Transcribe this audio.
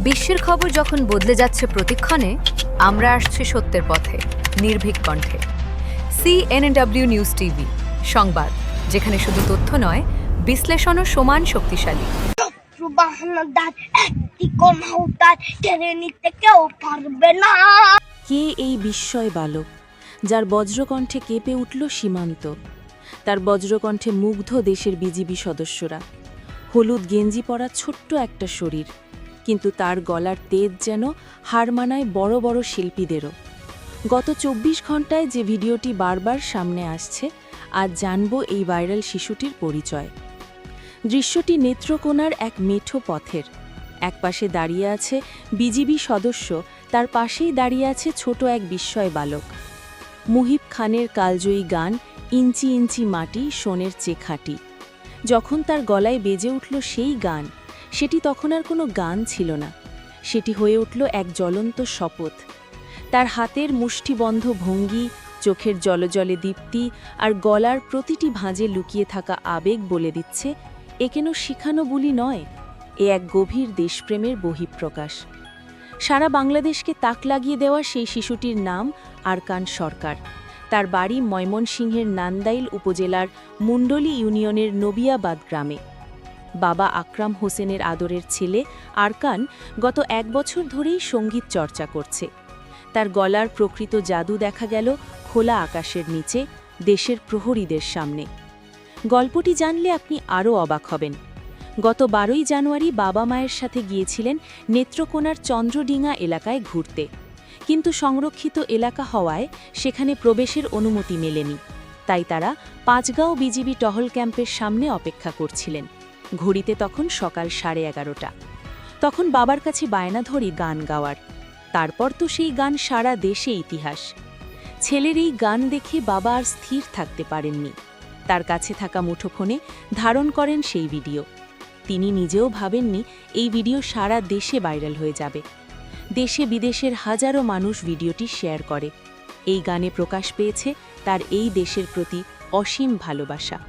বিশ্বের খবর যখন বদলে যাচ্ছে প্রতিক্ষণে, আমরা আসছি সত্যের পথে, নির্ভীক কণ্ঠে। CNW নিউজ টিভি সংবাদ, যেখানে শুধু তথ্য নয়, বিশ্লেষণও সমান শক্তিশালী। কে এই বিস্ময় বালক, যার বজ্রকণ্ঠে কেঁপে উঠল সীমান্ত? তার বজ্রকণ্ঠে মুগ্ধ দেশের বিজিবি সদস্যরা। হলুদ গেঞ্জি পরা ছোট্ট একটা শরীর, কিন্তু তার গলার তেজ যেন হার মানায় বড় বড় শিল্পীদেরও। গত ২৪ ঘণ্টায় যে ভিডিওটি বারবার সামনে আসছে, আজ জানব এই ভাইরাল শিশুটির পরিচয়। দৃশ্যটি নেত্রকোনার এক মেঠো পথের। একপাশে দাঁড়িয়ে আছে বিজিবি সদস্য, তার পাশেই দাঁড়িয়ে আছে ছোট এক বিস্ময় বালক। মুহিব খানের কালজয়ী গান ইঞ্চি ইঞ্চি মাটি সোনের চেয়ে খাঁটি। যখন তার গলায় বেজে উঠল সেই গান, সেটি তখন আর কোনো গান ছিল না, সেটি হয়ে উঠল এক জ্বলন্ত শপথ। তার হাতের মুষ্টিবন্ধ ভঙ্গি, চোখের জলজলে দীপ্তি আর গলার প্রতিটি ভাঁজে লুকিয়ে থাকা আবেগ বলে দিচ্ছে, এ কেন শিখানো বুলি নয়, এ এক গভীর দেশপ্রেমের বহিঃপ্রকাশ। সারা বাংলাদেশকে তাক লাগিয়ে দেওয়া সেই শিশুটির নাম আরকান সরকার। তার বাড়ি ময়মনসিংহের নান্দাইল উপজেলার মুন্ডলী ইউনিয়নের নবিয়াবাদ গ্রামে। বাবা আকরাম হোসেনের আদরের ছেলে আরকান গত ১ বছর ধরেই সঙ্গীত চর্চা করছে। তার গলার প্রকৃত জাদু দেখা গেল খোলা আকাশের নিচে, দেশের প্রহরীদের সামনে। গল্পটি জানলে আপনি আরও অবাক হবেন। গত ১২ই জানুয়ারি বাবা মায়ের সাথে গিয়েছিলেন নেত্রকোনার চন্দ্রডিঙা এলাকায় ঘুরতে, কিন্তু সংরক্ষিত এলাকা হওয়ায় সেখানে প্রবেশের অনুমতি মেলেনি। তাই তারা পাঁচগাঁও বিজিবি টহল ক্যাম্পের সামনে অপেক্ষা করছিলেন। ঘড়িতে তখন সকাল 11:30। তখন বাবার কাছে বায়না ধরি গান গাওয়ার। তারপর তো সেই গান সারা দেশে ইতিহাস। ছেলের এই গান দেখে বাবা আর স্থির থাকতে পারেননি। তার কাছে থাকা মুঠোফোনে ধারণ করেন সেই ভিডিও। তিনি নিজেও ভাবেননি এই ভিডিও সারা দেশে ভাইরাল হয়ে যাবে। দেশে বিদেশের হাজারো মানুষ ভিডিওটি শেয়ার করে। এই গানে প্রকাশ পেয়েছে তার এই দেশের প্রতি অসীম ভালোবাসা।